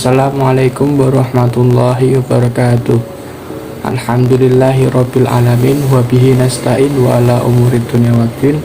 Assalamualaikum warahmatullahi wabarakatuh. Alhamdulillahirabbil alamin wa bihi nasta'in wa ala umurid dunya waddin.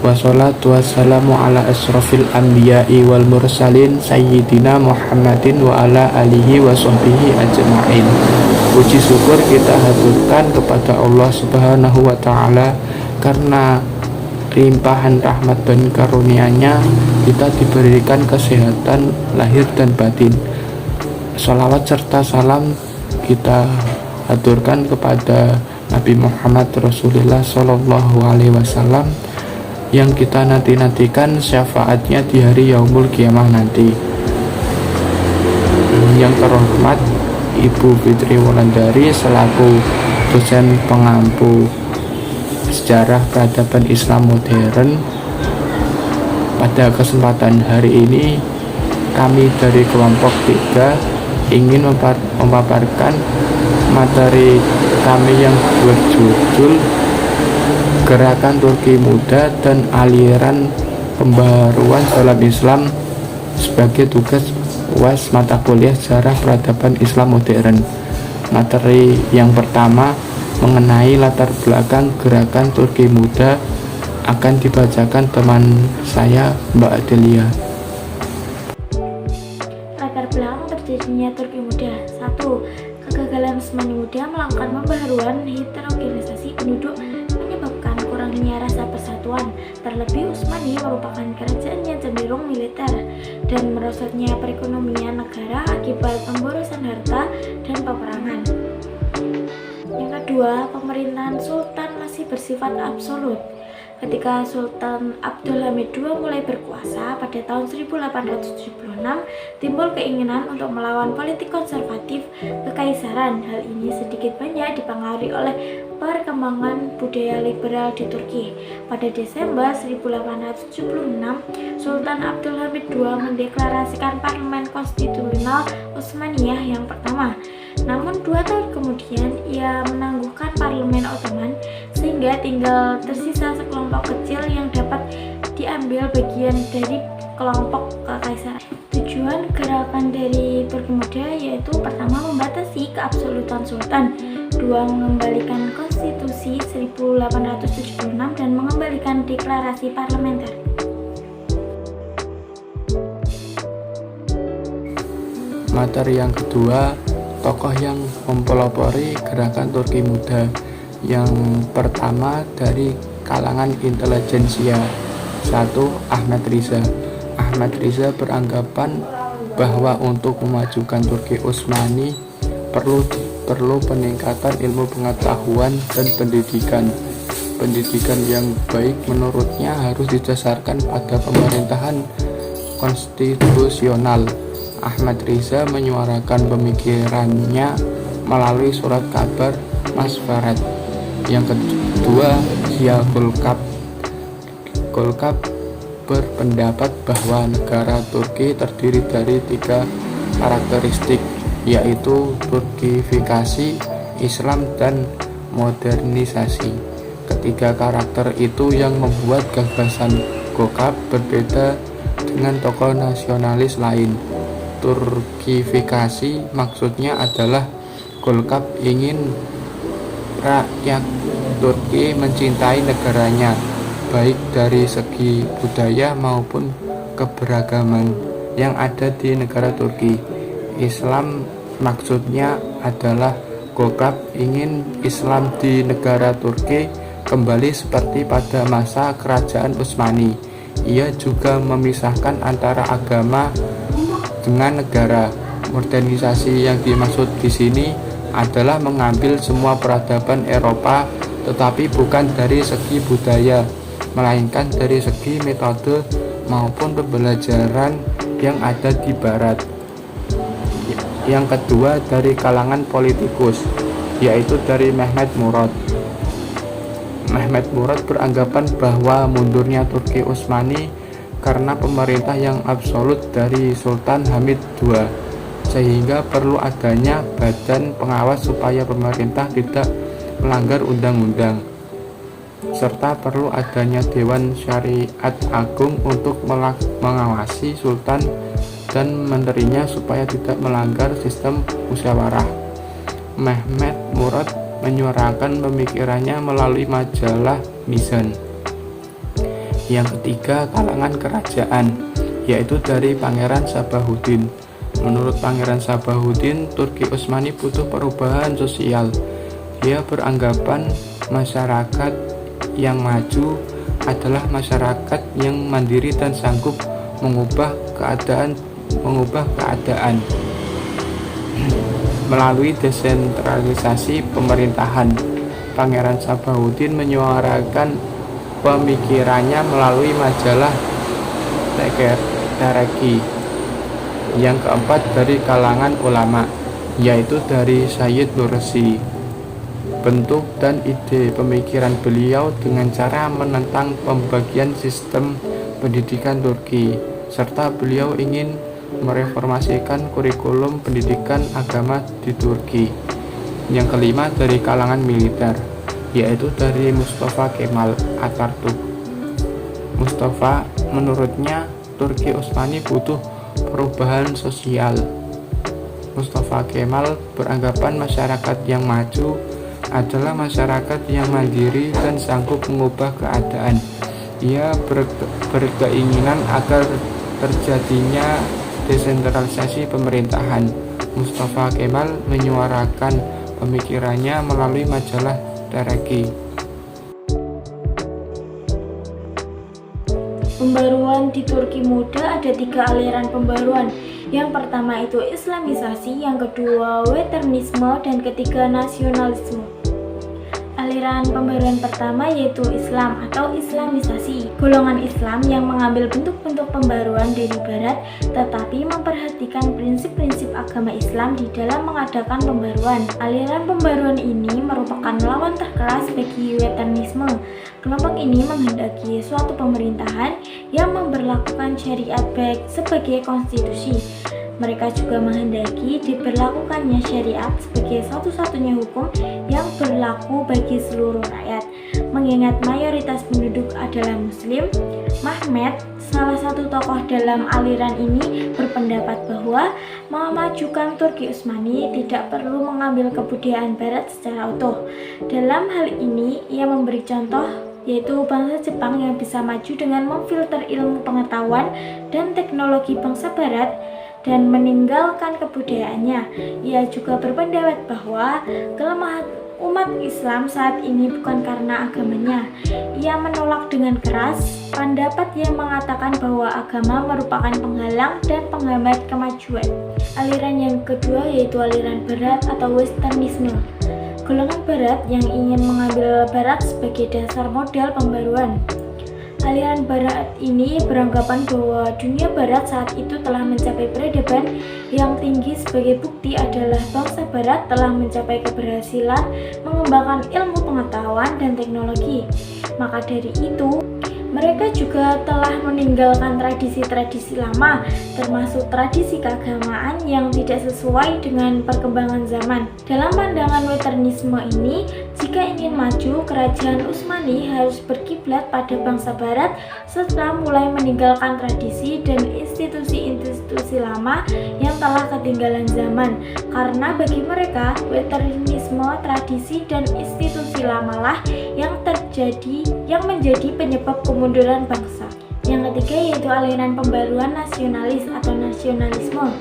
Wassalatu wassalamu ala asrofil anbiya'i wal mursalin sayyidina Muhammadin wa ala alihi wa sahbihi ajma'in. Puji syukur kita haturkan kepada Allah Subhanahu wa ta'ala karena limpahan rahmat dan karunia-Nya kita diberikan kesehatan lahir dan batin. Sholawat serta salam kita haturkan kepada Nabi Muhammad Rasulullah Sallallahu Alaihi Wasallam yang kita nantikan syafaatnya di hari Yaumul Qiyamah nanti. Yang terhormat Ibu Fitri Wulandari selaku dosen pengampu sejarah peradaban Islam modern. Pada kesempatan hari ini kami dari kelompok 3 ingin memaparkan materi kami yang berjudul Gerakan Turki Muda dan Aliran Pembaruan dalam Islam sebagai tugas UAS mata kuliah sejarah peradaban Islam modern. Materi yang pertama mengenai latar belakang Gerakan Turki Muda akan dibacakan teman saya, Mbak Adelia. Latar belakang terjadinya Turki Muda. 1. Kegagalan Utsmani Muda melakukan pembaharuan heterogenisasi penduduk menyebabkan kurangnya rasa persatuan. Terlebih Utsmani merupakan kerajaan yang cenderung militer dan merosotnya perekonomian negara akibat pemborosan harta dan peperangan. Yang kedua, pemerintahan Sultan masih bersifat absolut. Ketika Sultan Abdul Hamid II mulai berkuasa pada tahun 1876, timbul keinginan untuk melawan politik konservatif kekaisaran. Hal ini sedikit banyak dipengaruhi oleh perkembangan budaya liberal di Turki. Pada Desember 1876, Sultan Abdul Hamid II mendeklarasikan Parlemen Konstitusional Utsmaniyah yang pertama. Namun 2 tahun kemudian ia menangguhkan Parlemen Ottoman sehingga tinggal tersisa sekelompok kecil yang dapat diambil bagian dari kelompok kekaisaran. Tujuan gerakan dari Turki Muda yaitu pertama membatasi keabsolutan sultan, 2 mengembalikan konstitusi 1876 dan mengembalikan deklarasi parlementer. Materi yang kedua, tokoh yang mempelopori Gerakan Turki Muda. Yang pertama dari kalangan intelijensia. 1. Ahmad Riza. Ahmad Riza beranggapan bahwa untuk memajukan Turki Utsmani perlu peningkatan ilmu pengetahuan dan pendidikan. Pendidikan yang baik menurutnya harus didasarkan pada pemerintahan konstitusional. Ahmad Riza menyuarakan pemikirannya melalui surat kabar Masfarat. Yang kedua, Zia Golkap berpendapat bahwa negara Turki terdiri dari 3 karakteristik, yaitu Turkifikasi, Islam, dan modernisasi. Ketiga karakter itu yang membuat gagasan Golkap berbeda dengan tokoh nasionalis lain. Turkifikasi maksudnya adalah Golkap ingin rakyat Turki mencintai negaranya, baik dari segi budaya maupun keberagaman yang ada di negara Turki. Islam maksudnya adalah Golkap ingin Islam di negara Turki kembali seperti pada masa kerajaan Utsmani. Ia juga memisahkan antara agama dengan negara. Modernisasi yang dimaksud di sini adalah mengambil semua peradaban Eropa, tetapi bukan dari segi budaya, melainkan dari segi metode maupun pembelajaran yang ada di Barat. Yang kedua dari kalangan politikus, yaitu dari Mehmet Murad. Mehmet Murad beranggapan bahwa mundurnya Turki Utsmani karena pemerintah yang absolut dari Sultan Hamid II, sehingga perlu adanya badan pengawas supaya pemerintah tidak melanggar undang-undang, serta perlu adanya Dewan Syariat Agung untuk mengawasi Sultan dan menterinya supaya tidak melanggar sistem musyawarah. Mehmet Murad menyuarakan pemikirannya melalui majalah Mizan. Yang ketiga, kalangan kerajaan, yaitu dari Pangeran Sabahuddin. Menurut Pangeran Sabahuddin, Turki Utsmani butuh perubahan sosial. Ia beranggapan masyarakat yang maju adalah masyarakat yang mandiri dan sanggup mengubah keadaan melalui desentralisasi pemerintahan. Pangeran Sabahuddin menyuarakan pemikirannya melalui majalah Tereki. Yang keempat, dari kalangan ulama, yaitu dari Sayyid Nursi. Bentuk dan ide pemikiran beliau dengan cara menentang pembagian sistem pendidikan Turki, serta beliau ingin mereformasikan kurikulum pendidikan agama di Turki. Yang kelima, dari kalangan militer, yaitu dari Mustafa Kemal Atatürk. Mustafa menurutnya Turki Utsmani butuh perubahan sosial. Mustafa Kemal beranggapan masyarakat yang maju adalah masyarakat yang mandiri dan sanggup mengubah keadaan. Ia berkeinginan agar terjadinya desentralisasi pemerintahan. Mustafa Kemal menyuarakan pemikirannya melalui majalah Tereki. Pembaruan di Turki muda ada 3 aliran pembaruan. Yang pertama itu Islamisasi, yang kedua Westernisme, dan ketiga nasionalisme. Aliran pembaruan pertama yaitu Islam atau Islamisasi. Golongan Islam yang mengambil bentuk-bentuk pembaruan dari Barat tetapi memperhatikan prinsip-prinsip agama Islam di dalam mengadakan pembaruan. Aliran pembaruan ini merupakan lawan terkeras bagi Westernisme. Kelompok ini menghendaki suatu pemerintahan yang memberlakukan syariat baik sebagai konstitusi. Mereka juga menghendaki diberlakukannya syariat sebagai satu-satunya hukum yang berlaku bagi seluruh rakyat. Mengingat mayoritas penduduk adalah Muslim, Mehmet, salah satu tokoh dalam aliran ini, berpendapat bahwa memajukan Turki Utsmani tidak perlu mengambil kebudayaan Barat secara utuh. Dalam hal ini, ia memberi contoh yaitu bangsa Jepang yang bisa maju dengan memfilter ilmu pengetahuan dan teknologi bangsa Barat dan meninggalkan kebudayaannya. Ia juga berpendapat bahwa kelemahan umat Islam saat ini bukan karena agamanya. Ia menolak dengan keras pendapat yang mengatakan bahwa agama merupakan penghalang dan penghambat kemajuan. Aliran yang kedua yaitu aliran Barat atau Westernisme. Golongan Barat yang ingin mengambil Barat sebagai dasar modal pembaruan. Aliran Barat ini beranggapan bahwa dunia Barat saat itu telah mencapai peradaban yang tinggi. Sebagai bukti adalah bangsa Barat telah mencapai keberhasilan mengembangkan ilmu pengetahuan dan teknologi. Maka dari itu, mereka juga telah meninggalkan tradisi-tradisi lama, termasuk tradisi keagamaan yang tidak sesuai dengan perkembangan zaman. Dalam pandangan Westernisme ini, jika ingin maju, kerajaan Utsmani harus berkiblat pada bangsa Barat serta mulai meninggalkan tradisi dan institusi-institusi lama yang telah ketinggalan zaman. Karena bagi mereka, Westernisme, tradisi, dan institusi lamalah yang menjadi penyebab kemunduran bangsa. Yang ketiga yaitu aliran pembaruan nasionalis atau nasionalisme.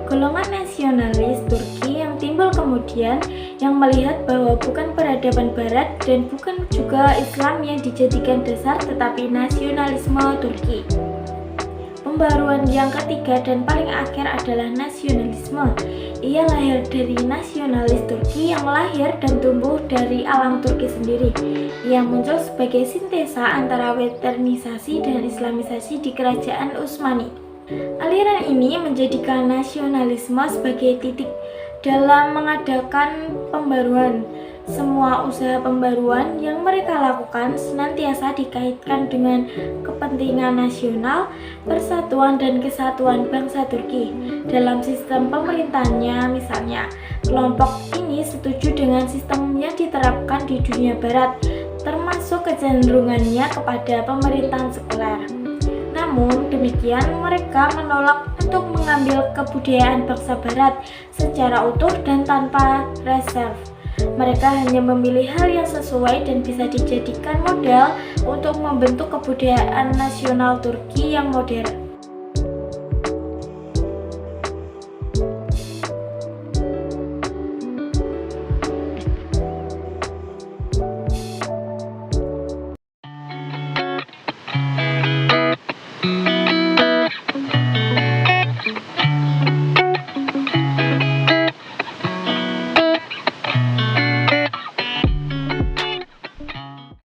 Golongan nasionalis Turki yang timbul kemudian yang melihat bahwa bukan peradaban Barat dan bukan juga Islam yang dijadikan dasar tetapi nasionalisme Turki. Pembaruan yang ketiga dan paling akhir adalah nasionalisme. Ia lahir dari nasionalis Turki yang lahir dan tumbuh dari alam Turki sendiri. Ia muncul sebagai sintesa antara westernisasi dan islamisasi di kerajaan Utsmani. Aliran ini menjadikan nasionalisme sebagai titik dalam mengadakan pembaruan. Semua usaha pembaruan yang mereka lakukan senantiasa dikaitkan dengan kepentingan nasional, persatuan dan kesatuan bangsa Turki. Dalam sistem pemerintahannya misalnya, kelompok ini setuju dengan sistem yang diterapkan di dunia Barat, termasuk kecenderungannya kepada pemerintahan sekuler. Namun demikian, mereka menolak untuk mengambil kebudayaan bangsa Barat secara utuh dan tanpa reserve. Mereka hanya memilih hal yang sesuai dan bisa dijadikan modal untuk membentuk kebudayaan nasional Turki yang modern.